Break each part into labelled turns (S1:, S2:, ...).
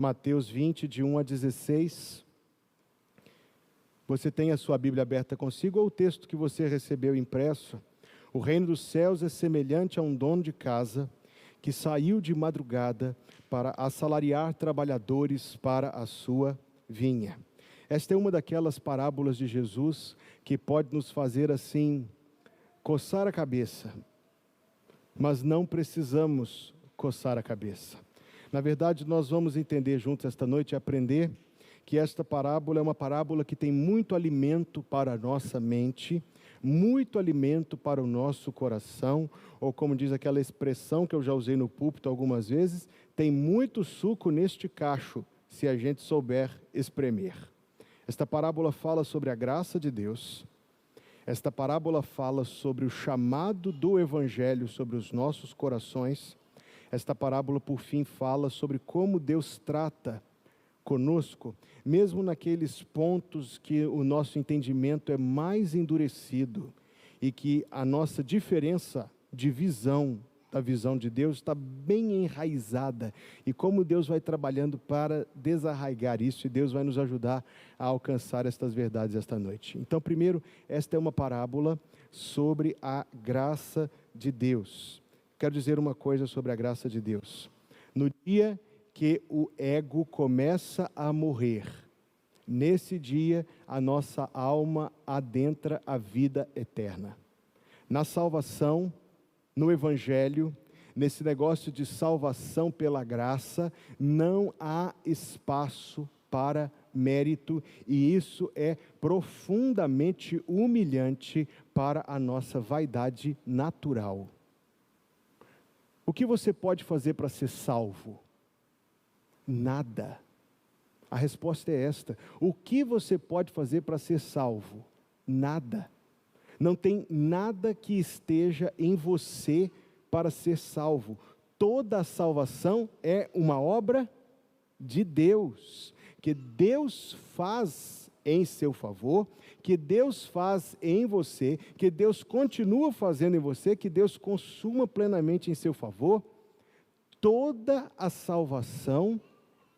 S1: Mateus 20, de 1 a 16. Você tem a sua Bíblia aberta consigo ou o texto que você recebeu impresso? O reino dos céus é semelhante a um dono de casa que saiu de madrugada para assalariar trabalhadores para a sua vinha. Esta é uma daquelas parábolas de Jesus que pode nos fazer assim, coçar a cabeça, mas não precisamos coçar a cabeça. Na verdade, nós vamos entender juntos esta noite e aprender que esta parábola é uma parábola que tem muito alimento para a nossa mente, muito alimento para o nosso coração, ou como diz aquela expressão que eu já usei no púlpito algumas vezes, tem muito suco neste cacho, se a gente souber espremer. Esta parábola fala sobre a graça de Deus. Esta parábola fala sobre o chamado do Evangelho sobre os nossos corações. Esta parábola, por fim, fala sobre como Deus trata conosco, mesmo naqueles pontos que o nosso entendimento é mais endurecido e que a nossa diferença de visão, da visão de Deus, está bem enraizada, e como Deus vai trabalhando para desarraigar isso, e Deus vai nos ajudar a alcançar estas verdades esta noite. Então, primeiro, esta é uma parábola sobre a graça de Deus. Quero dizer uma coisa sobre a graça de Deus. No dia que o ego começa a morrer, nesse dia a nossa alma adentra a vida eterna. Na salvação, no Evangelho, nesse negócio de salvação pela graça, não há espaço para mérito, e isso é profundamente humilhante para a nossa vaidade natural. O que você pode fazer para ser salvo? Nada. A resposta é esta. O que você pode fazer para ser salvo? Nada. Não tem nada que esteja em você para ser salvo. Toda a salvação é uma obra de Deus, que Deus faz em seu favor, que Deus faz em você, que Deus continua fazendo em você, que Deus consuma plenamente em seu favor. Toda a salvação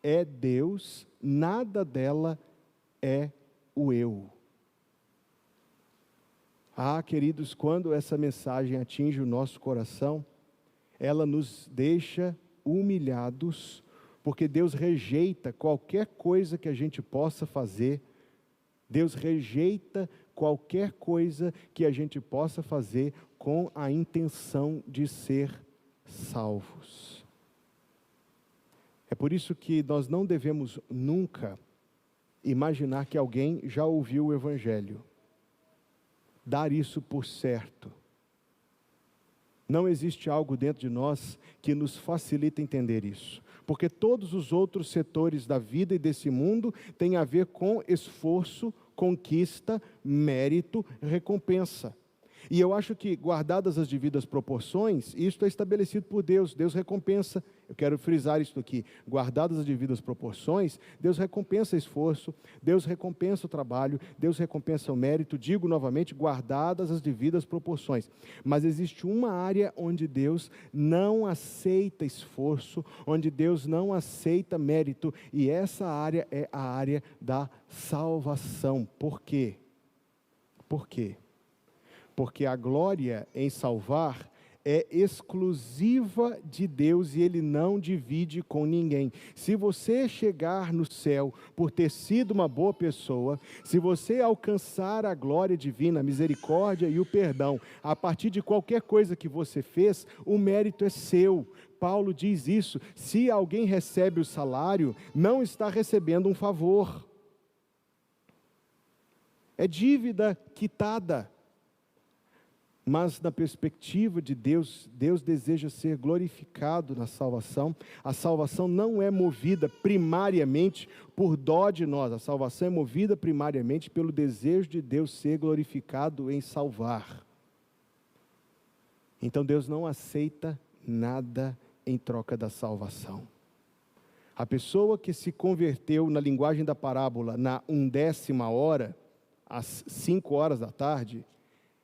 S1: é Deus, nada dela é o eu. Queridos, quando essa mensagem atinge o nosso coração, ela nos deixa humilhados, porque Deus rejeita qualquer coisa que a gente possa fazer. Deus rejeita qualquer coisa que a gente possa fazer com a intenção de ser salvos. É por isso que nós não devemos nunca imaginar que alguém já ouviu o Evangelho. Dar isso por certo. Não existe algo dentro de nós que nos facilita entender isso. Porque todos os outros setores da vida e desse mundo têm a ver com esforço, conquista, mérito, recompensa. E eu acho que, guardadas as devidas proporções, isto é estabelecido por Deus. Deus recompensa, eu quero frisar isto aqui, guardadas as devidas proporções, Deus recompensa esforço, Deus recompensa o trabalho, Deus recompensa o mérito, digo novamente, guardadas as devidas proporções. Mas existe uma área onde Deus não aceita esforço, onde Deus não aceita mérito, e essa área é a área da salvação. Por quê? Por quê? Porque a glória em salvar é exclusiva de Deus e Ele não divide com ninguém. Se você chegar no céu por ter sido uma boa pessoa, se você alcançar a glória divina, a misericórdia e o perdão, a partir de qualquer coisa que você fez, o mérito é seu. Paulo diz isso: se alguém recebe o salário, não está recebendo um favor. É dívida quitada. Mas na perspectiva de Deus, Deus deseja ser glorificado na salvação. A salvação não é movida primariamente por dó de nós. A salvação é movida primariamente pelo desejo de Deus ser glorificado em salvar. Então Deus não aceita nada em troca da salvação. A pessoa que se converteu, na linguagem da parábola, na 1ª hora, às 5 horas da tarde,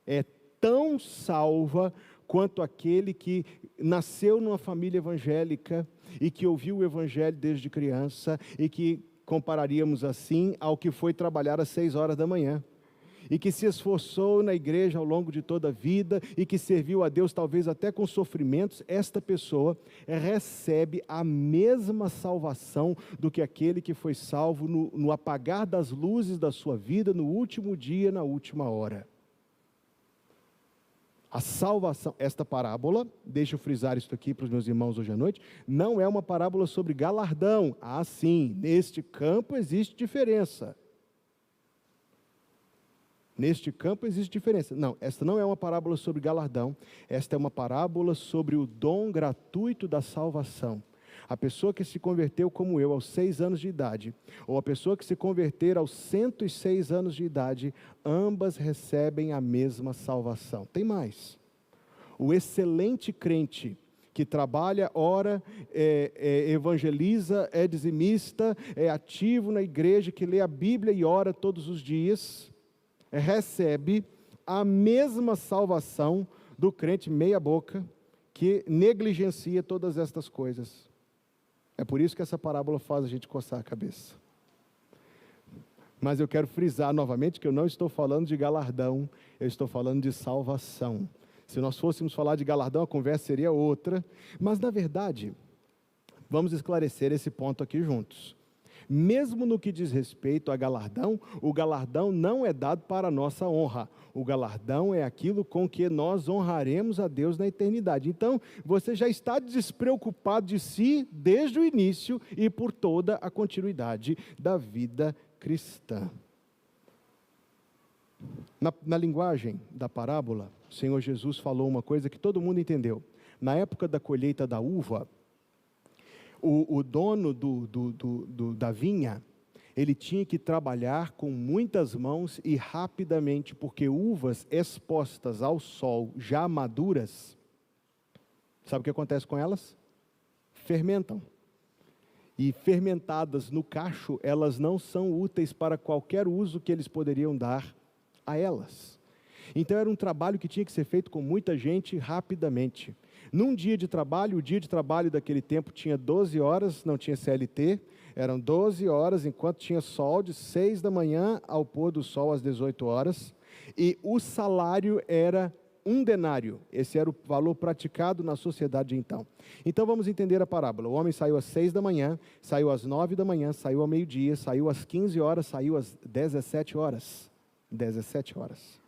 S1: é tão salva quanto aquele que nasceu numa família evangélica e que ouviu o evangelho desde criança e que compararíamos assim ao que foi trabalhar às 6 horas da manhã. E que se esforçou na igreja ao longo de toda a vida, e que serviu a Deus talvez até com sofrimentos, esta pessoa recebe a mesma salvação do que aquele que foi salvo no apagar das luzes da sua vida, no último dia, na última hora. A salvação, esta parábola, deixa eu frisar isso aqui para os meus irmãos hoje à noite, não é uma parábola sobre galardão. Ah, sim, neste campo existe diferença. Neste campo existe diferença. Não, esta não é uma parábola sobre galardão, esta é uma parábola sobre o dom gratuito da salvação. A pessoa que se converteu como eu aos 6 anos de idade, ou a pessoa que se converter aos 106 anos de idade, ambas recebem a mesma salvação. Tem mais. O excelente crente que trabalha, ora, evangeliza, é dizimista, é ativo na igreja, que lê a Bíblia e ora todos os dias, recebe a mesma salvação do crente meia boca, que negligencia todas estas coisas. É por isso que essa parábola faz a gente coçar a cabeça. Mas eu quero frisar novamente que eu não estou falando de galardão, eu estou falando de salvação. Se nós fôssemos falar de galardão, a conversa seria outra, mas na verdade, vamos esclarecer esse ponto aqui juntos. Mesmo no que diz respeito a galardão, o galardão não é dado para a nossa honra. O galardão é aquilo com que nós honraremos a Deus na eternidade. Então, você já está despreocupado de si desde o início e por toda a continuidade da vida cristã. Na linguagem da parábola, o Senhor Jesus falou uma coisa que todo mundo entendeu. Na época da colheita da uva, o dono da vinha, ele tinha que trabalhar com muitas mãos e rapidamente, porque uvas expostas ao sol, já maduras, sabe o que acontece com elas? Fermentam. E fermentadas no cacho, elas não são úteis para qualquer uso que eles poderiam dar a elas. Então era um trabalho que tinha que ser feito com muita gente rapidamente. Num dia de trabalho, o dia de trabalho daquele tempo tinha 12 horas, não tinha CLT, eram 12 horas, enquanto tinha sol, de 6 da manhã ao pôr do sol às 18 horas, e o salário era 1 denário, esse era o valor praticado na sociedade de então. Então vamos entender a parábola. O homem saiu às 6 da manhã, saiu às 9 da manhã, saiu ao meio-dia, saiu às 15 horas, saiu às 17 horas. 17 horas.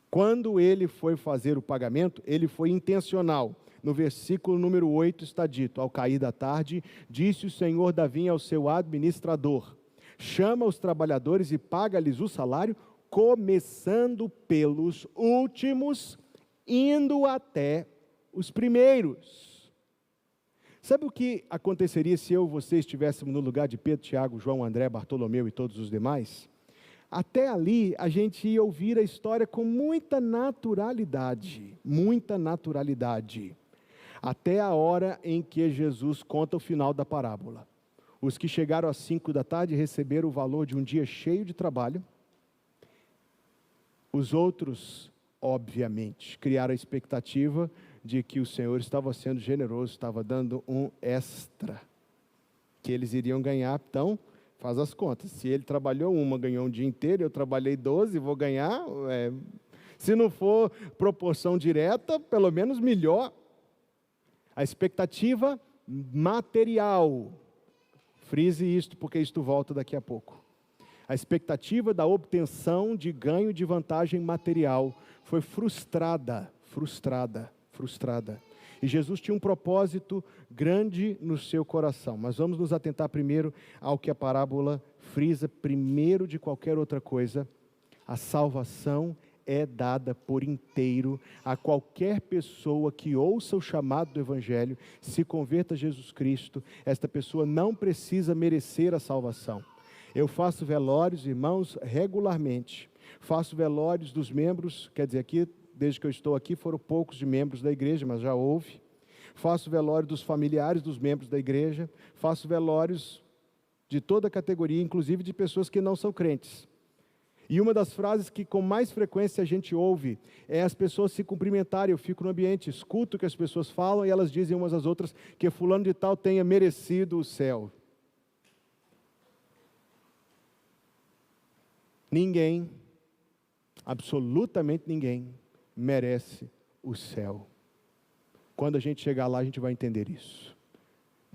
S1: Quando ele foi fazer o pagamento, ele foi intencional. No versículo número 8 está dito: ao cair da tarde, disse o senhor da vinha ao seu administrador: chama os trabalhadores e paga-lhes o salário, começando pelos últimos, indo até os primeiros. Sabe o que aconteceria se eu e você estivéssemos no lugar de Pedro, Tiago, João, André, Bartolomeu e todos os demais? Até ali, a gente ia ouvir a história com muita naturalidade, até a hora em que Jesus conta o final da parábola. Os que chegaram às 5 da tarde receberam o valor de um dia cheio de trabalho. Os outros, obviamente, criaram a expectativa de que o Senhor estava sendo generoso, estava dando um extra, que eles iriam ganhar. Então, faz as contas, se ele trabalhou ganhou um dia inteiro, eu trabalhei 12, vou ganhar, se não for proporção direta, pelo menos melhor. A expectativa material, frise isto, porque isto volta daqui a pouco. A expectativa da obtenção de ganho de vantagem material foi frustrada. E Jesus tinha um propósito grande no seu coração. Mas vamos nos atentar primeiro ao que a parábola frisa, primeiro de qualquer outra coisa: a salvação é dada por inteiro a qualquer pessoa que ouça o chamado do Evangelho, se converta a Jesus Cristo. Esta pessoa não precisa merecer a salvação. Eu faço velórios, irmãos, regularmente. Faço velórios dos membros, quer dizer, aqui, desde que eu estou aqui, foram poucos de membros da igreja, mas já houve. Faço velório dos familiares dos membros da igreja. Faço velórios de toda a categoria, inclusive de pessoas que não são crentes. E uma das frases que com mais frequência a gente ouve é as pessoas se cumprimentarem. Eu fico no ambiente, escuto o que as pessoas falam e elas dizem umas às outras que fulano de tal tenha merecido o céu. Ninguém, absolutamente ninguém, merece o céu. Quando a gente chegar lá, a gente vai entender isso.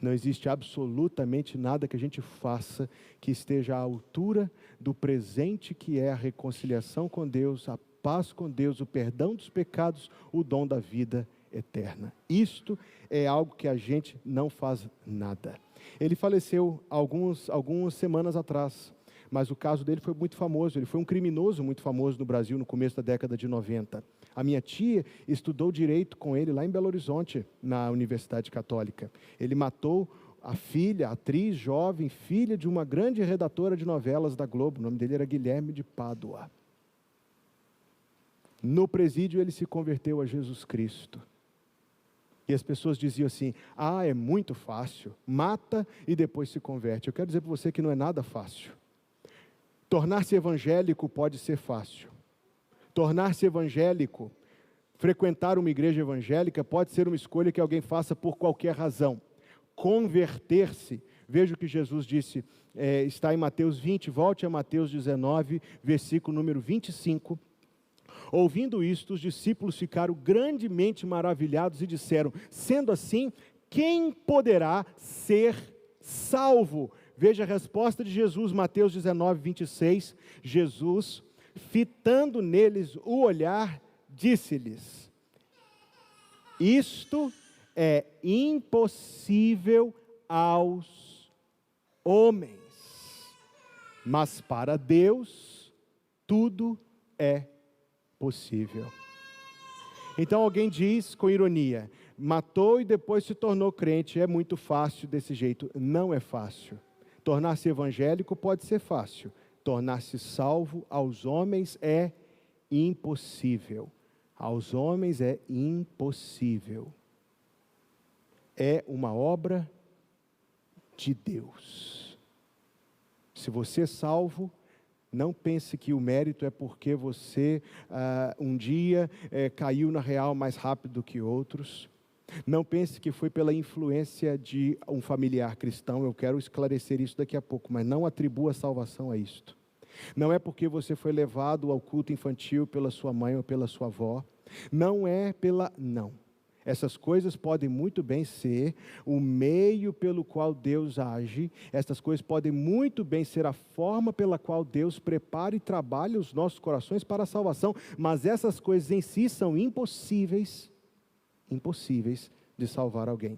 S1: Não existe absolutamente nada que a gente faça que esteja à altura do presente que é a reconciliação com Deus, a paz com Deus, o perdão dos pecados, o dom da vida eterna. Isto é algo que a gente não faz nada. Ele faleceu algumas semanas atrás, mas o caso dele foi muito famoso. Ele foi um criminoso muito famoso no Brasil no começo da década de 90. A minha tia estudou direito com ele lá em Belo Horizonte, na Universidade Católica. Ele matou a filha, atriz jovem, filha de uma grande redatora de novelas da Globo. O nome dele era Guilherme de Pádua. No presídio ele se converteu a Jesus Cristo. E as pessoas diziam assim: ah, é muito fácil, mata e depois se converte. Eu quero dizer para você que não é nada fácil. Tornar-se evangélico pode ser fácil. Tornar-se evangélico, frequentar uma igreja evangélica pode ser uma escolha que alguém faça por qualquer razão. Converter-se, veja o que Jesus disse, está em Mateus 20, volte a Mateus 19, versículo número 25. Ouvindo isto, os discípulos ficaram grandemente maravilhados e disseram: sendo assim, quem poderá ser salvo? Veja a resposta de Jesus, Mateus 19, 26. Jesus, fitando neles o olhar, disse-lhes: isto é impossível aos homens, mas para Deus tudo é possível. Então alguém diz com ironia: matou e depois se tornou crente, é muito fácil desse jeito. Não é fácil. Tornar-se evangélico pode ser fácil. Tornar-se salvo aos homens é impossível. Aos homens é impossível. É uma obra de Deus. Se você é salvo, não pense que o mérito é porque você um dia caiu na real mais rápido do que outros. Não pense que foi pela influência de um familiar cristão. Eu quero esclarecer isso daqui a pouco, mas não atribua salvação a isto. Não é porque você foi levado ao culto infantil pela sua mãe ou pela sua avó. Não. Essas coisas podem muito bem ser o meio pelo qual Deus age. Essas coisas podem muito bem ser a forma pela qual Deus prepara e trabalha os nossos corações para a salvação. Mas essas coisas em si são impossíveis de salvar alguém.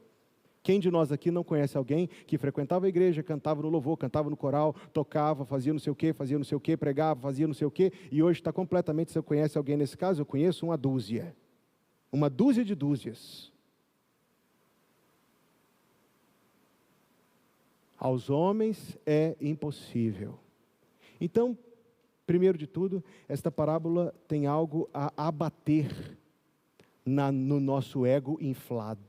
S1: Quem de nós aqui não conhece alguém que frequentava a igreja, cantava no louvor, cantava no coral, tocava, fazia não sei o quê, pregava, fazia não sei o quê, e hoje está completamente... Você conhece alguém nesse caso? Eu conheço uma dúzia de dúzias. Aos homens é impossível. Então, primeiro de tudo, esta parábola tem algo a abater no nosso ego inflado.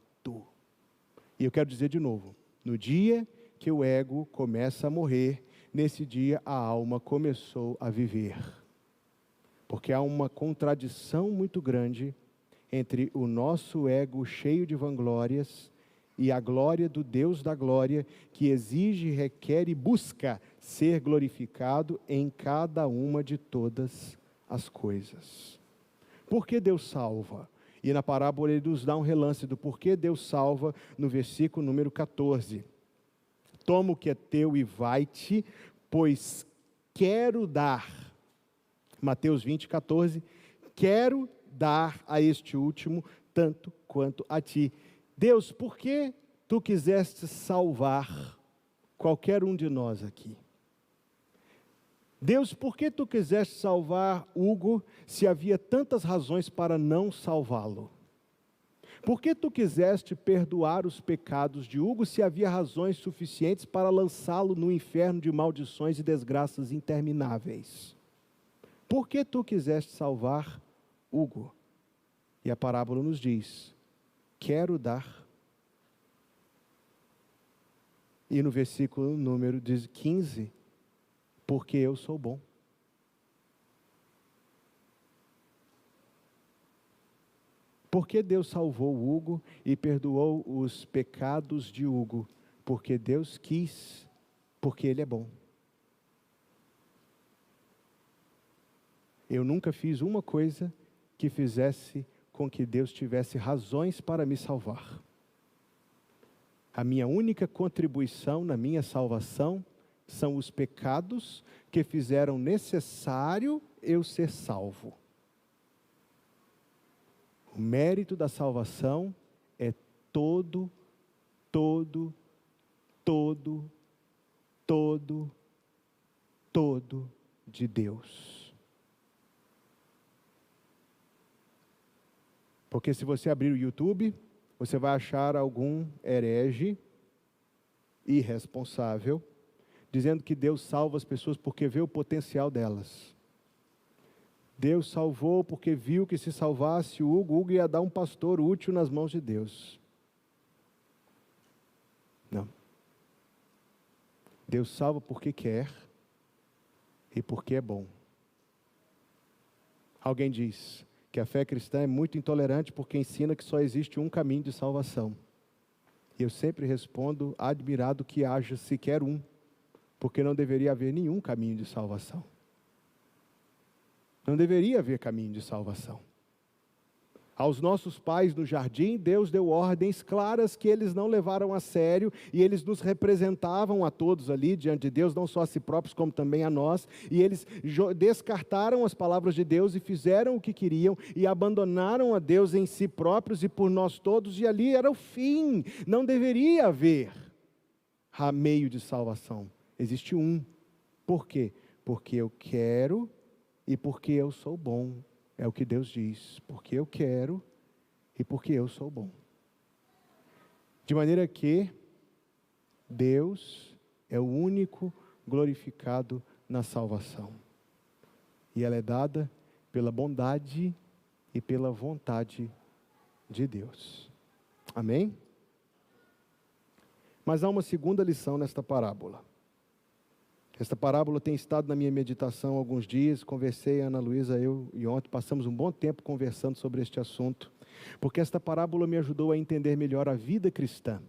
S1: E eu quero dizer de novo, no dia que o ego começa a morrer, nesse dia a alma começou a viver. Porque há uma contradição muito grande entre o nosso ego cheio de vanglórias e a glória do Deus da glória, que exige, requer e busca ser glorificado em cada uma de todas as coisas. Por que Deus salva? E na parábola ele nos dá um relance do porquê Deus salva no versículo número 14. Toma o que é teu e vai-te, pois quero dar. Mateus 20, 14. Quero dar a este último tanto quanto a ti. Deus, por que tu quiseste salvar qualquer um de nós aqui? Deus, por que tu quiseste salvar Hugo, se havia tantas razões para não salvá-lo? Por que tu quiseste perdoar os pecados de Hugo, se havia razões suficientes para lançá-lo no inferno de maldições e desgraças intermináveis? Por que tu quiseste salvar Hugo? E a parábola nos diz: quero dar. E no versículo número 15, porque eu sou bom. Por que Deus salvou Hugo e perdoou os pecados de Hugo? Porque Deus quis, porque Ele é bom. Eu nunca fiz uma coisa que fizesse com que Deus tivesse razões para me salvar. A minha única contribuição na minha salvação são os pecados que fizeram necessário eu ser salvo. O mérito da salvação é todo de Deus. Porque se você abrir o YouTube, você vai achar algum herege irresponsável dizendo que Deus salva as pessoas porque vê o potencial delas. Deus salvou porque viu que se salvasse o Hugo ia dar um pastor útil nas mãos de Deus. Não. Deus salva porque quer e porque é bom. Alguém diz que a fé cristã é muito intolerante porque ensina que só existe um caminho de salvação. E eu sempre respondo, admirado que haja sequer um, porque não deveria haver nenhum caminho de salvação. Não deveria haver caminho de salvação. Aos nossos pais no jardim, Deus deu ordens claras que eles não levaram a sério, e eles nos representavam a todos ali diante de Deus, não só a si próprios, como também a nós, e eles descartaram as palavras de Deus e fizeram o que queriam, e abandonaram a Deus em si próprios e por nós todos, e ali era o fim. Não deveria haver meio de salvação. Existe um. Por quê? Porque eu quero e porque eu sou bom. É o que Deus diz, porque eu quero e porque eu sou bom. De maneira que Deus é o único glorificado na salvação. E ela é dada pela bondade e pela vontade de Deus. Amém? Mas há uma segunda lição nesta parábola. Esta parábola tem estado na minha meditação há alguns dias, conversei, Ana Luísa, eu e ontem, passamos um bom tempo conversando sobre este assunto, porque esta parábola me ajudou a entender melhor a vida cristã.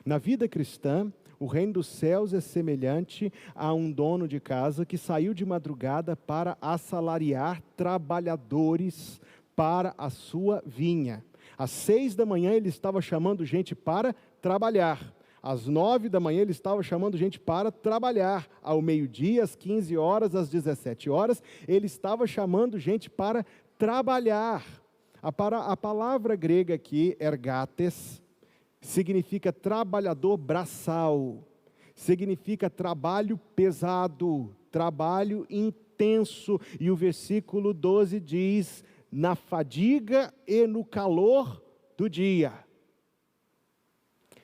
S1: Na vida cristã, o reino dos céus é semelhante a um dono de casa que saiu de madrugada para assalariar trabalhadores para a sua vinha. Às 6 da manhã ele estava chamando gente para trabalhar. Às 9 da manhã ele estava chamando gente para trabalhar. Ao meio-dia, às 15 horas, às 17 horas, ele estava chamando gente para trabalhar. A palavra grega aqui, ergates, significa trabalhador braçal, significa trabalho pesado, trabalho intenso. E o versículo 12 diz, na fadiga e no calor do dia.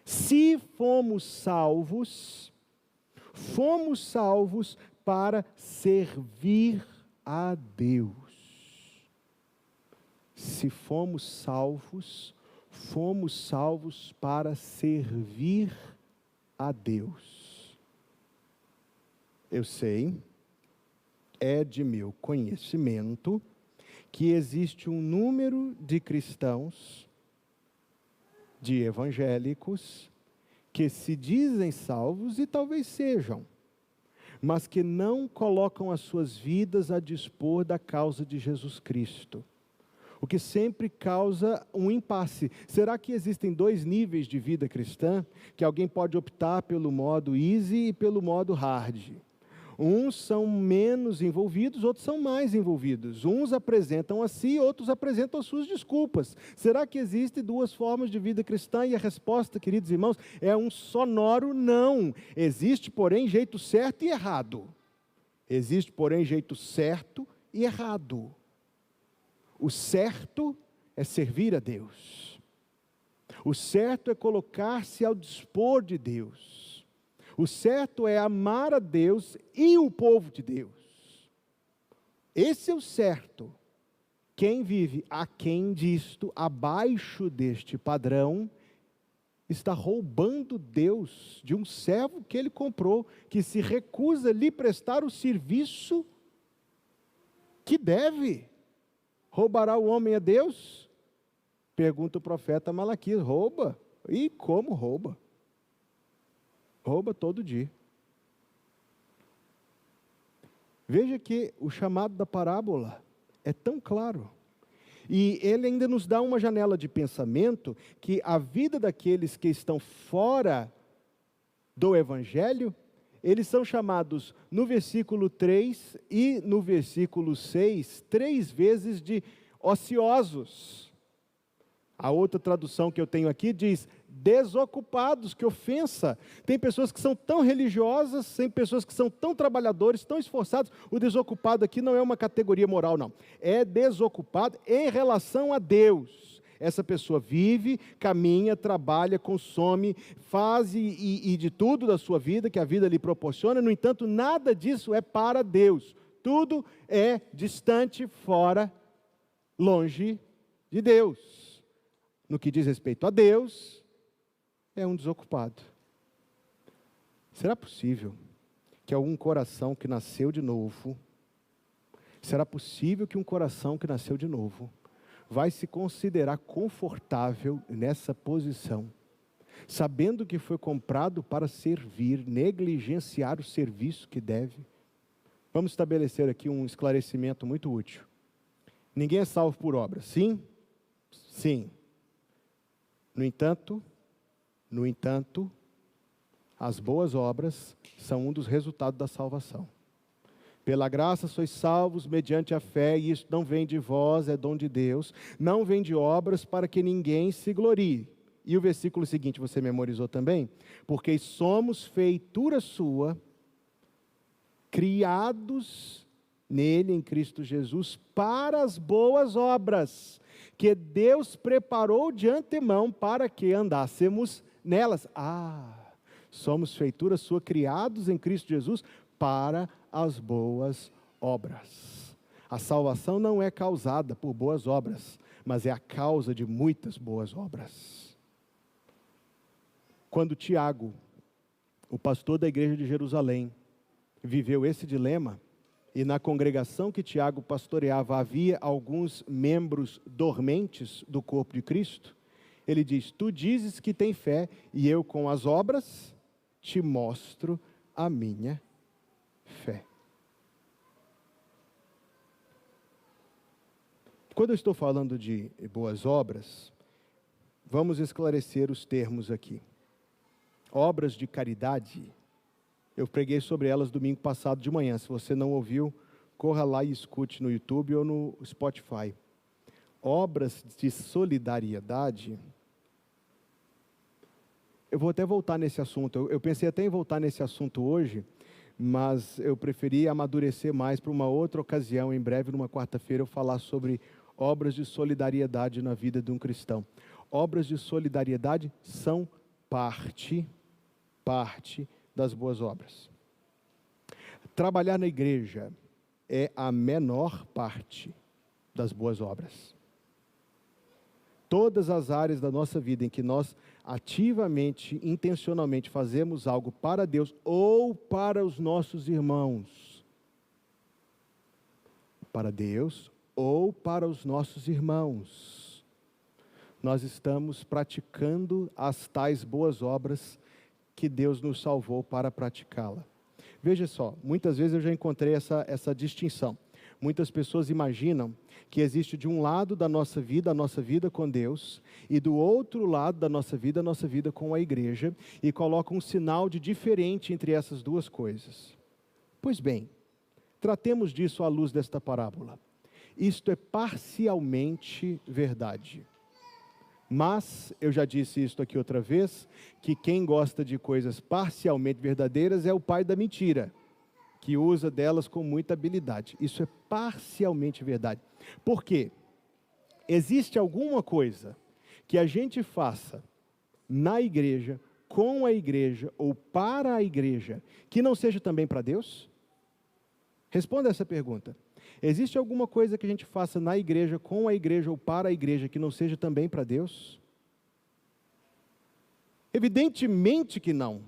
S1: Se fomos salvos para servir a Deus. Se fomos salvos para servir a Deus. Eu sei, é de meu conhecimento, que existe um número de cristãos, de evangélicos, que se dizem salvos e talvez sejam, mas que não colocam as suas vidas a dispor da causa de Jesus Cristo, o que sempre causa um impasse. Será que existem dois níveis de vida cristã, que alguém pode optar pelo modo easy e pelo modo hard? Uns são menos envolvidos, outros são mais envolvidos. Uns apresentam a si, outros apresentam as suas desculpas. Será que existem duas formas de vida cristã? E a resposta, queridos irmãos, é um sonoro não. Existe, porém, jeito certo e errado. Existe, porém, jeito certo e errado. O certo é servir a Deus. O certo é colocar-se ao dispor de Deus. O certo é amar a Deus e o povo de Deus. Esse é o certo. Quem vive aquém disto, abaixo deste padrão, está roubando Deus de um servo que ele comprou, que se recusa a lhe prestar o serviço que deve. Roubará o homem a Deus? Pergunta o profeta Malaquias: rouba? E como rouba? Rouba todo dia. Veja que o chamado da parábola é tão claro. E ele ainda nos dá uma janela de pensamento que a vida daqueles que estão fora do Evangelho, eles são chamados no versículo 3 e no versículo 6, 3 vezes de ociosos. A outra tradução que eu tenho aqui diz desocupados, que ofensa. Tem pessoas que são tão religiosas, tem pessoas que são tão trabalhadores, tão esforçados. O desocupado aqui não é uma categoria moral, não. É desocupado em relação a Deus. Essa pessoa vive, caminha, trabalha, consome, faz e de tudo da sua vida, que a vida lhe proporciona. No entanto, nada disso é para Deus. Tudo é distante, fora, longe de Deus. No que diz respeito a Deus, é um desocupado. Será possível que algum coração que nasceu de novo, será possível que um coração que nasceu de novo, vai se considerar confortável nessa posição, sabendo que foi comprado para servir, negligenciar o serviço que deve? Vamos estabelecer aqui um esclarecimento muito útil. Ninguém é salvo por obra, sim? Sim. No entanto, as boas obras são um dos resultados da salvação. Pela graça sois salvos mediante a fé, e isso não vem de vós, é dom de Deus, não vem de obras para que ninguém se glorie. E o versículo seguinte você memorizou também? Porque somos feitura sua, criados nele, em Cristo Jesus, para as boas obras, que Deus preparou de antemão para que andássemos nelas. Somos feitura sua, criados em Cristo Jesus, para as boas obras. A salvação não é causada por boas obras, mas é a causa de muitas boas obras. Quando Tiago, o pastor da igreja de Jerusalém, viveu esse dilema, e na congregação que Tiago pastoreava havia alguns membros dormentes do corpo de Cristo, ele diz: tu dizes que tem fé, e eu com as obras te mostro a minha fé. Quando eu estou falando de boas obras, vamos esclarecer os termos aqui. Obras de caridade, eu preguei sobre elas domingo passado de manhã. Se você não ouviu, corra lá e escute no YouTube ou no Spotify. Obras de solidariedade, eu vou até voltar nesse assunto. Eu pensei até em voltar nesse assunto hoje, mas eu preferi amadurecer mais para uma outra ocasião. Em breve, numa quarta-feira, eu falar sobre obras de solidariedade na vida de um cristão. Obras de solidariedade são parte das boas obras. Trabalhar na igreja é a menor parte das boas obras. Todas as áreas da nossa vida em que nós ativamente, intencionalmente fazemos algo para Deus ou para os nossos irmãos, para Deus ou para os nossos irmãos, nós estamos praticando as tais boas obras que Deus nos salvou para praticá-la. Veja só, muitas vezes eu já encontrei essa distinção. Muitas pessoas imaginam que existe de um lado da nossa vida, a nossa vida com Deus, e do outro lado da nossa vida, a nossa vida com a igreja, e colocam um sinal de diferente entre essas duas coisas. Pois bem, tratemos disso à luz desta parábola. Isto é parcialmente verdade. Mas, eu já disse isso aqui outra vez, que quem gosta de coisas parcialmente verdadeiras é o pai da mentira, que usa delas com muita habilidade. Isso é parcialmente verdade. Por quê? Existe alguma coisa que a gente faça na igreja, com a igreja ou para a igreja, que não seja também para Deus? Responda essa pergunta. Existe alguma coisa que a gente faça na igreja, com a igreja ou para a igreja, que não seja também para Deus? Evidentemente que não.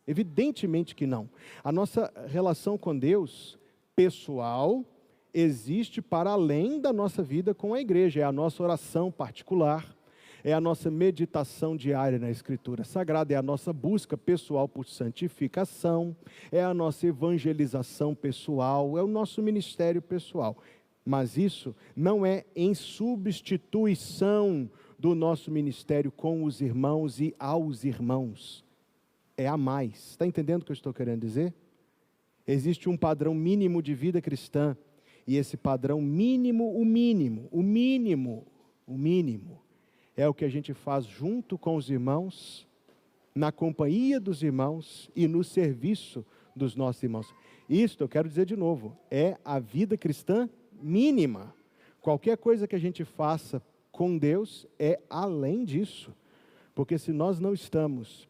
S1: Evidentemente que não. A nossa relação com Deus, pessoal, existe para além da nossa vida com a igreja. É a nossa oração particular, é a nossa meditação diária na Escritura Sagrada, é a nossa busca pessoal por santificação, é a nossa evangelização pessoal, é o nosso ministério pessoal. Mas isso não é em substituição do nosso ministério com os irmãos e aos irmãos. É a mais. Está entendendo o que eu estou querendo dizer? Existe um padrão mínimo de vida cristã. E esse padrão mínimo, o mínimo, é o que a gente faz junto com os irmãos, na companhia dos irmãos e no serviço dos nossos irmãos. Isto, eu quero dizer de novo, é a vida cristã mínima. Qualquer coisa que a gente faça com Deus é além disso. Porque se nós não estamos...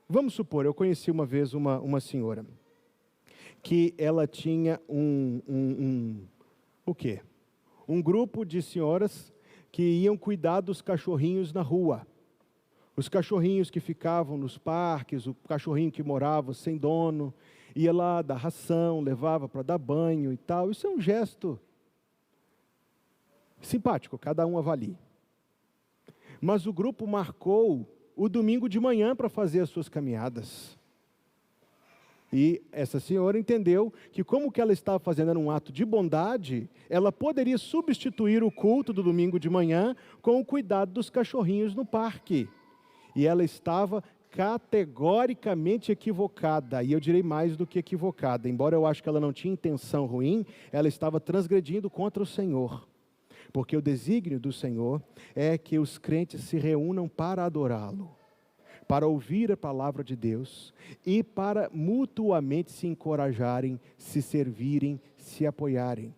S1: Vamos supor, eu conheci uma vez uma senhora, que ela tinha o quê? Um grupo de senhoras que iam cuidar dos cachorrinhos na rua. Os cachorrinhos que ficavam nos parques, o cachorrinho que morava sem dono, ia lá dar ração, levava para dar banho e tal. Isso é um gesto simpático, cada um avalie. Mas o grupo marcou o domingo de manhã para fazer as suas caminhadas. E essa senhora entendeu que como que ela estava fazendo era um ato de bondade, ela poderia substituir o culto do domingo de manhã com o cuidado dos cachorrinhos no parque. E ela estava categoricamente equivocada, e eu direi mais do que equivocada. Embora eu acho que ela não tinha intenção ruim, ela estava transgredindo contra o Senhor. Porque o desígnio do Senhor é que os crentes se reúnam para adorá-lo, para ouvir a palavra de Deus e para mutuamente se encorajarem, se servirem, se apoiarem.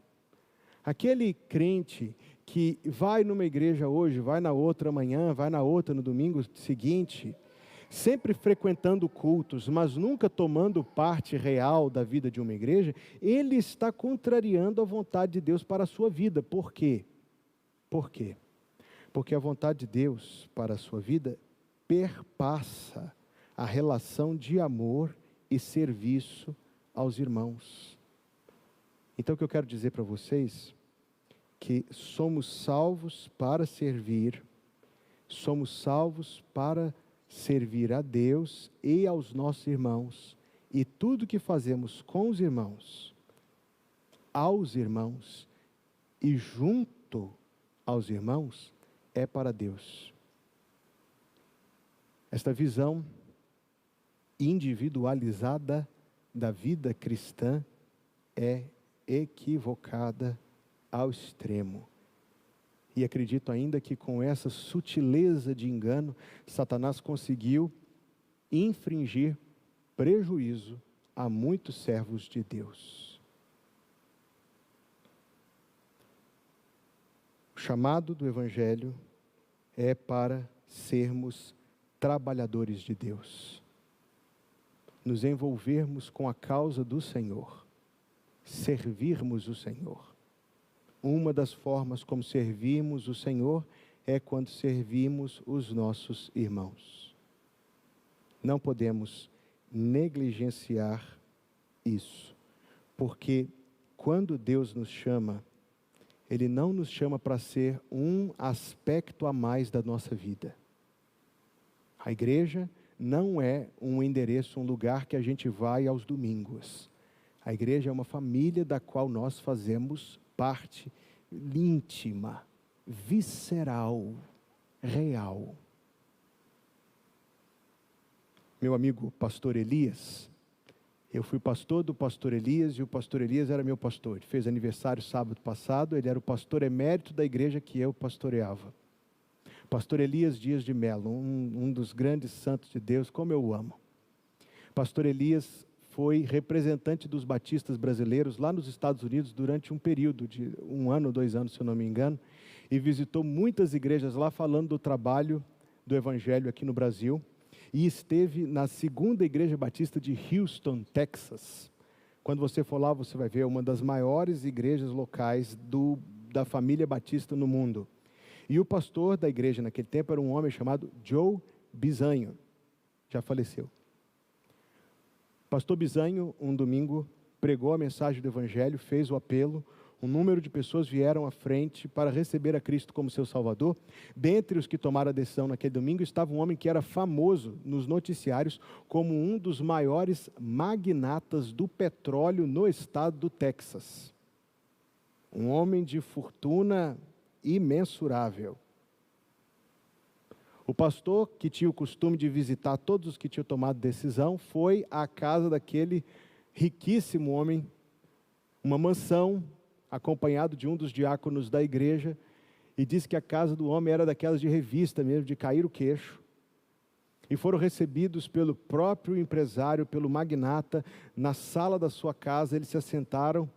S1: Aquele crente que vai numa igreja hoje, vai na outra amanhã, vai na outra no domingo seguinte, sempre frequentando cultos, mas nunca tomando parte real da vida de uma igreja, ele está contrariando a vontade de Deus para a sua vida. Por quê? Por quê? Porque a vontade de Deus para a sua vida perpassa a relação de amor e serviço aos irmãos. Então o que eu quero dizer para vocês, que somos salvos para servir, somos salvos para servir a Deus e aos nossos irmãos, e tudo que fazemos com os irmãos, aos irmãos e junto aos irmãos, é para Deus. Esta visão individualizada da vida cristã é equivocada ao extremo. E acredito ainda que com essa sutileza de engano, Satanás conseguiu infringir prejuízo a muitos servos de Deus. O chamado do Evangelho é para sermos trabalhadores de Deus, nos envolvermos com a causa do Senhor, servirmos o Senhor. Uma das formas como servimos o Senhor é quando servimos os nossos irmãos. Não podemos negligenciar isso, porque quando Deus nos chama, Ele não nos chama para ser um aspecto a mais da nossa vida. A igreja não é um endereço, um lugar que a gente vai aos domingos. A igreja é uma família da qual nós fazemos parte íntima, visceral, real. Meu amigo pastor Elias, eu fui pastor do pastor Elias e o pastor Elias era meu pastor. Ele fez aniversário sábado passado, ele era o pastor emérito da igreja que eu pastoreava. Pastor Elias Dias de Mello, um dos grandes santos de Deus, como eu o amo. Pastor Elias foi representante dos batistas brasileiros lá nos Estados Unidos durante um período de 1 ano, 2 anos, se eu não me engano, e visitou muitas igrejas lá falando do trabalho do evangelho aqui no Brasil, e esteve na 2ª Igreja Batista de Houston, Texas. Quando você for lá, você vai ver uma das maiores igrejas locais da família batista no mundo. E o pastor da igreja naquele tempo era um homem chamado Joe Bizanho, já faleceu. Pastor Bizanho, um domingo, pregou a mensagem do Evangelho, fez o apelo, um número de pessoas vieram à frente para receber a Cristo como seu Salvador. Dentre os que tomaram a decisão naquele domingo estava um homem que era famoso nos noticiários como um dos maiores magnatas do petróleo no estado do Texas. Um homem de fortuna imensurável. O pastor, que tinha o costume de visitar todos os que tinham tomado decisão, foi à casa daquele riquíssimo homem, uma mansão, acompanhado de um dos diáconos da igreja, e disse que a casa do homem era daquelas de revista mesmo, de cair o queixo. E foram recebidos pelo próprio empresário, pelo magnata, na sala da sua casa. Eles se assentaram.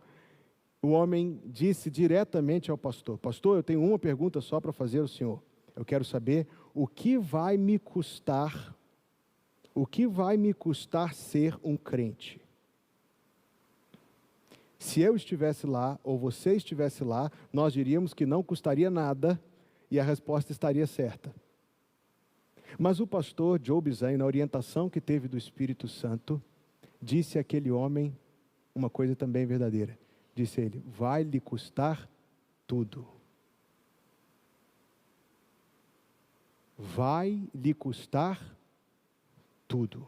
S1: O homem disse diretamente ao pastor: pastor, eu tenho uma pergunta só para fazer ao senhor. Eu quero saber o que vai me custar ser um crente? Se eu estivesse lá, ou você estivesse lá, nós diríamos que não custaria nada, e a resposta estaria certa. Mas o pastor Joe Bizan, na orientação que teve do Espírito Santo, disse àquele homem uma coisa também verdadeira. Disse ele: vai lhe custar tudo. Vai lhe custar tudo.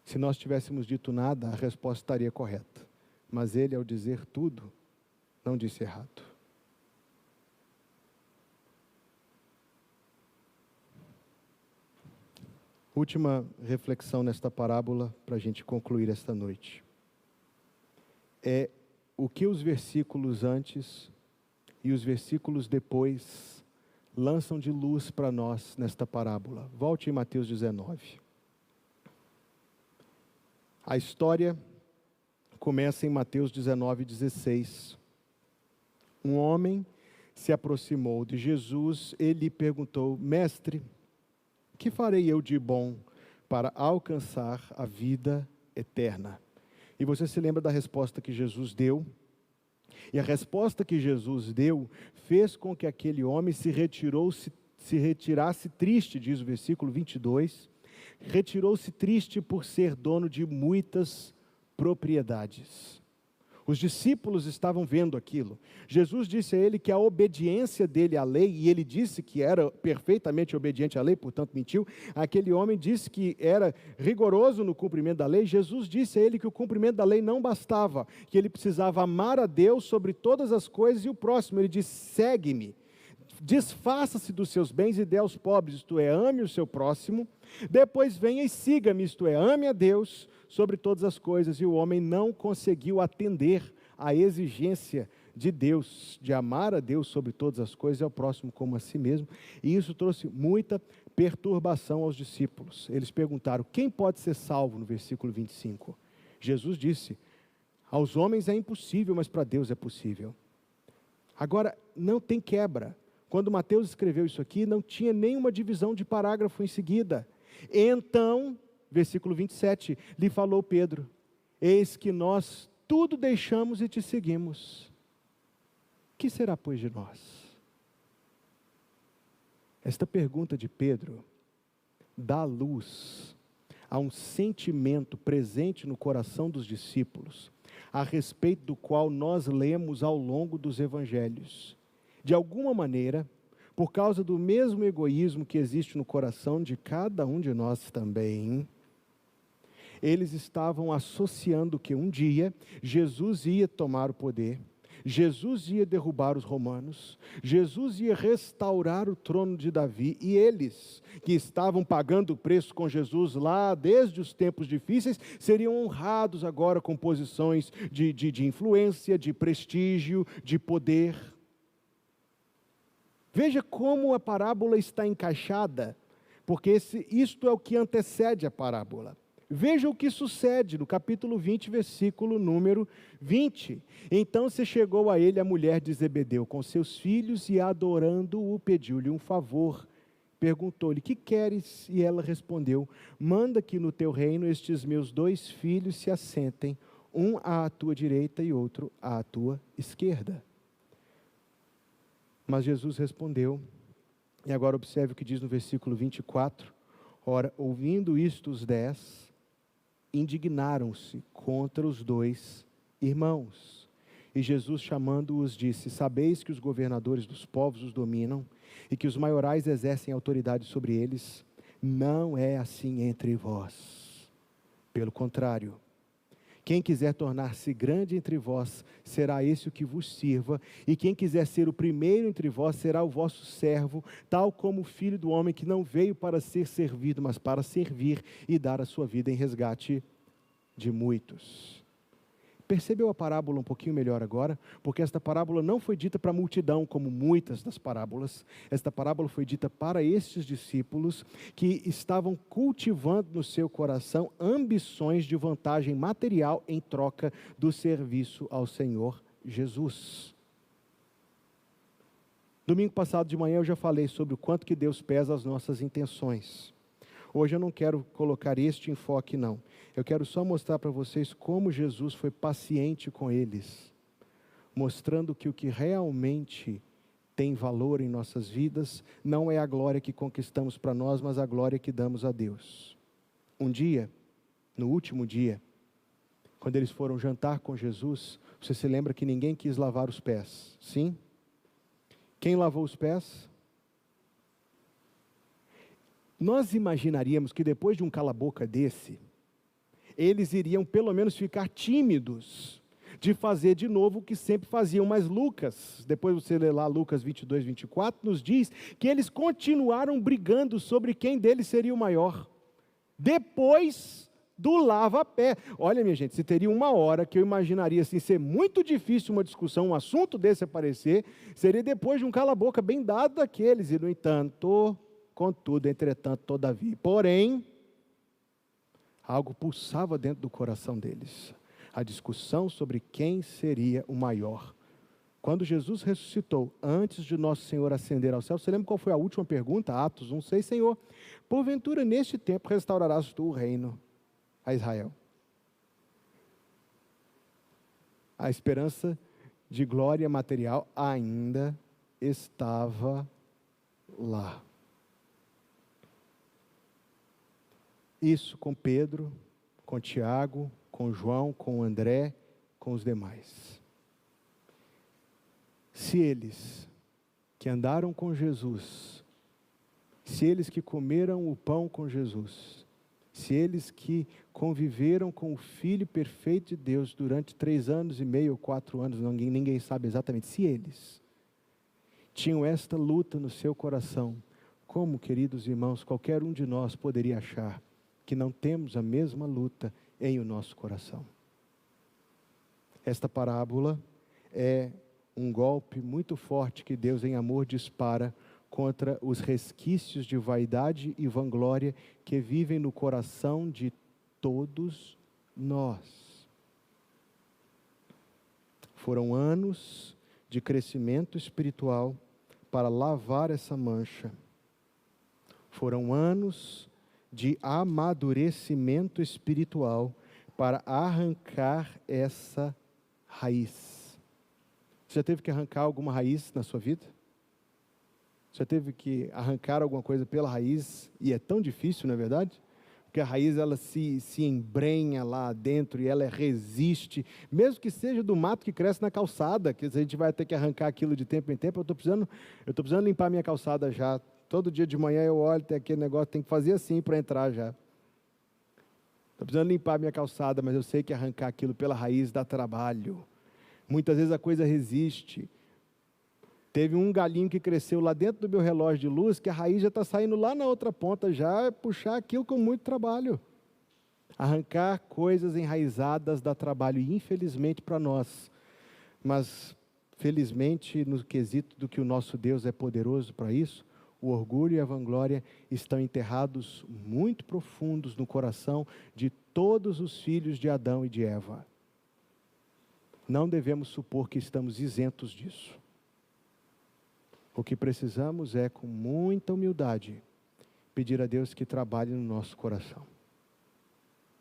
S1: Se nós tivéssemos dito nada, a resposta estaria correta. Mas ele, ao dizer tudo, não disse errado. Última reflexão nesta parábola, para a gente concluir esta noite. É o que os versículos antes e os versículos depois lançam de luz para nós nesta parábola. Volte em Mateus 19. A história começa em Mateus 19:16. Um homem se aproximou de Jesus e lhe perguntou: mestre, que farei eu de bom para alcançar a vida eterna? E você se lembra da resposta que Jesus deu? E a resposta que Jesus deu fez com que aquele homem se retirasse triste, diz o versículo 22, retirou-se triste por ser dono de muitas propriedades. Os discípulos estavam vendo aquilo. Jesus disse a ele que a obediência dele à lei, e ele disse que era perfeitamente obediente à lei, portanto mentiu. Aquele homem disse que era rigoroso no cumprimento da lei. Jesus disse a ele que o cumprimento da lei não bastava, que ele precisava amar a Deus sobre todas as coisas e o próximo. Ele disse: segue-me, desfaça-se dos seus bens e dê aos pobres, isto é, ame o seu próximo. Depois venha e siga-me, isto é, ame a Deus sobre todas as coisas. E o homem não conseguiu atender à exigência de Deus, de amar a Deus sobre todas as coisas e ao próximo como a si mesmo. E isso trouxe muita perturbação aos discípulos. Eles perguntaram: quem pode ser salvo? No versículo 25. Jesus disse: aos homens é impossível, mas para Deus é possível. Agora, não tem quebra. Quando Mateus escreveu isso aqui, não tinha nenhuma divisão de parágrafo em seguida. Então, versículo 27, lhe falou Pedro: eis que nós tudo deixamos e te seguimos. Que será, pois, de nós? Esta pergunta de Pedro dá luz a um sentimento presente no coração dos discípulos, a respeito do qual nós lemos ao longo dos evangelhos. De alguma maneira, por causa do mesmo egoísmo que existe no coração de cada um de nós também, eles estavam associando que um dia Jesus ia tomar o poder, Jesus ia derrubar os romanos, Jesus ia restaurar o trono de Davi, e eles, que estavam pagando o preço com Jesus lá desde os tempos difíceis, seriam honrados agora com posições de influência, de prestígio, de poder. Veja como a parábola está encaixada, porque isto é o que antecede a parábola. Veja o que sucede no capítulo 20, versículo número 20. Então se chegou a ele a mulher de Zebedeu com seus filhos e, adorando-o, pediu-lhe um favor. Perguntou-lhe: que queres? E ela respondeu: manda que no teu reino estes meus 2 filhos se assentem, um à tua direita e outro à tua esquerda. Mas Jesus respondeu, e agora observe o que diz no versículo 24. Ora, ouvindo isto, os 10 indignaram-se contra os 2 irmãos. E Jesus, chamando-os, disse: sabeis que os governadores dos povos os dominam e que os maiorais exercem autoridade sobre eles? Não é assim entre vós. Pelo contrário, quem quiser tornar-se grande entre vós, será esse o que vos sirva, e quem quiser ser o primeiro entre vós, será o vosso servo, tal como o Filho do Homem, que não veio para ser servido, mas para servir e dar a sua vida em resgate de muitos. Percebeu a parábola um pouquinho melhor agora? Porque esta parábola não foi dita para a multidão, como muitas das parábolas. Esta parábola foi dita para estes discípulos que estavam cultivando no seu coração ambições de vantagem material em troca do serviço ao Senhor Jesus. Domingo passado de manhã eu já falei sobre o quanto que Deus pesa as nossas intenções. Hoje eu não quero colocar este enfoque, não. Eu quero só mostrar para vocês como Jesus foi paciente com eles, mostrando que o que realmente tem valor em nossas vidas não é a glória que conquistamos para nós, mas a glória que damos a Deus. Um dia, no último dia, quando eles foram jantar com Jesus, você se lembra que ninguém quis lavar os pés, sim? Quem lavou os pés? Nós imaginaríamos que depois de um cala-boca desse, eles iriam pelo menos ficar tímidos de fazer de novo o que sempre faziam. Mas Lucas, depois você lê lá Lucas 22, 24, nos diz que eles continuaram brigando sobre quem deles seria o maior. Depois do lava-pé. Olha, minha gente, se teria uma hora que eu imaginaria assim, ser muito difícil uma discussão, um assunto desse aparecer, seria depois de um cala-boca bem dado daqueles. E no entanto, contudo, entretanto, todavia, porém, algo pulsava dentro do coração deles. A discussão sobre quem seria o maior. Quando Jesus ressuscitou, antes de nosso Senhor ascender ao céu, você lembra qual foi a última pergunta? Atos 1:6, Senhor, porventura neste tempo restaurarás tu o reino a Israel. A esperança de glória material ainda estava lá. Isso com Pedro, com Tiago, com João, com André, com os demais. Se eles que andaram com Jesus, se eles que comeram o pão com Jesus, se eles que conviveram com o Filho perfeito de Deus durante 3 anos e meio ou 4 anos, ninguém sabe exatamente, se eles tinham esta luta no seu coração, como, queridos irmãos, qualquer um de nós poderia achar que não temos a mesma luta em o nosso coração? Esta parábola é um golpe muito forte que Deus em amor dispara contra os resquícios de vaidade e vanglória que vivem no coração de todos nós. Foram anos de crescimento espiritual para lavar essa mancha. Foram anos de amadurecimento espiritual para arrancar essa raiz. Você já teve que arrancar alguma raiz na sua vida? Você já teve que arrancar alguma coisa pela raiz? E é tão difícil, não é verdade? Porque a raiz ela se embrenha lá dentro e ela resiste, mesmo que seja do mato que cresce na calçada, que a gente vai ter que arrancar aquilo de tempo em tempo. Eu estou precisando limpar minha calçada já. Todo dia de manhã eu olho, tem aquele negócio, tem que fazer assim para entrar já. Estou precisando limpar minha calçada, mas eu sei que arrancar aquilo pela raiz dá trabalho. Muitas vezes a coisa resiste. Teve um galinho que cresceu lá dentro do meu relógio de luz, que a raiz já está saindo lá na outra ponta, já é puxar aquilo com muito trabalho. Arrancar coisas enraizadas dá trabalho, e infelizmente para nós, mas felizmente no quesito do que o nosso Deus é poderoso para isso, o orgulho e a vanglória estão enterrados muito profundos no coração de todos os filhos de Adão e de Eva. Não devemos supor que estamos isentos disso. O que precisamos é, com muita humildade, pedir a Deus que trabalhe no nosso coração.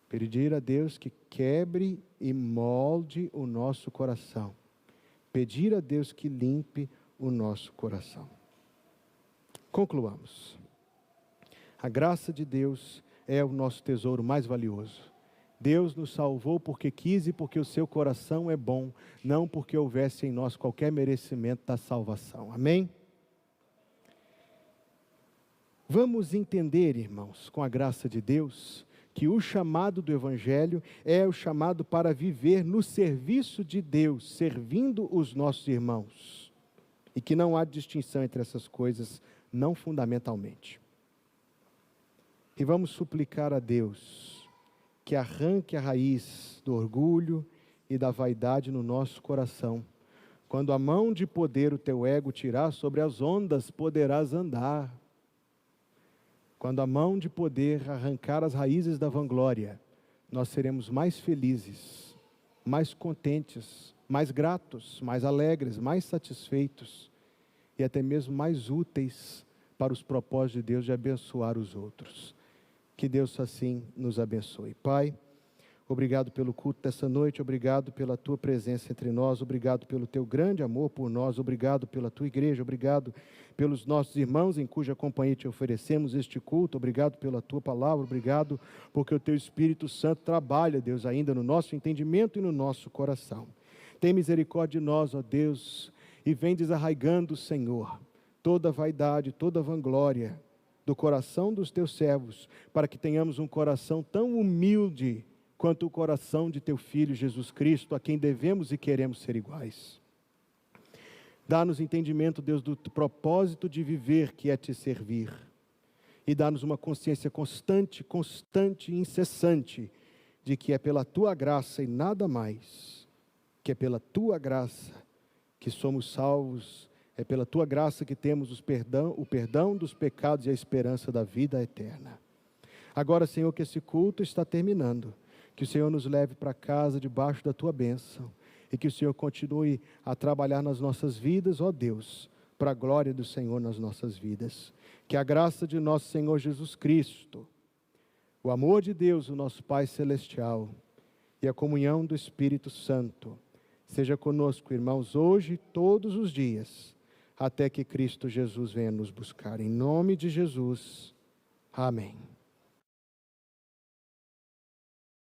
S1: Pedir a Deus que quebre e molde o nosso coração. Pedir a Deus que limpe o nosso coração. Concluamos. A graça de Deus é o nosso tesouro mais valioso. Deus nos salvou porque quis e porque o seu coração é bom, não porque houvesse em nós qualquer merecimento da salvação. Amém? Vamos entender, irmãos, com a graça de Deus, que o chamado do Evangelho é o chamado para viver no serviço de Deus, servindo os nossos irmãos. E que não há distinção entre essas coisas, não fundamentalmente. E vamos suplicar a Deus que arranque a raiz do orgulho e da vaidade no nosso coração. Quando a mão de poder o teu ego tirar, sobre as ondas poderás andar. Quando a mão de poder arrancar as raízes da vanglória, nós seremos mais felizes, mais contentes, mais gratos, mais alegres, mais satisfeitos e até mesmo mais úteis para os propósitos de Deus de abençoar os outros. Que Deus assim nos abençoe. Pai, obrigado pelo culto dessa noite, obrigado pela tua presença entre nós, obrigado pelo teu grande amor por nós, obrigado pela tua igreja, obrigado pelos nossos irmãos em cuja companhia te oferecemos este culto, obrigado pela tua palavra, obrigado porque o teu Espírito Santo trabalha, Deus, ainda no nosso entendimento e no nosso coração. Tem misericórdia de nós, ó Deus, e vem desarraigando, Senhor, toda vaidade, toda vanglória do coração dos teus servos, para que tenhamos um coração tão humilde quanto o coração de teu Filho Jesus Cristo, a quem devemos e queremos ser iguais. Dá-nos entendimento, Deus, do propósito de viver, que é te servir. E dá-nos uma consciência constante e incessante, de que é pela tua graça e nada mais, que é pela tua graça que somos salvos, é pela tua graça que temos o perdão dos pecados e a esperança da vida eterna. Agora, Senhor, que esse culto está terminando, que o Senhor nos leve para casa debaixo da tua bênção e que o Senhor continue a trabalhar nas nossas vidas, ó Deus, para a glória do Senhor nas nossas vidas. Que a graça de nosso Senhor Jesus Cristo, o amor de Deus, o nosso Pai Celestial, e a comunhão do Espírito Santo seja conosco, irmãos, hoje e todos os dias, até que Cristo Jesus venha nos buscar. Em nome de Jesus, amém.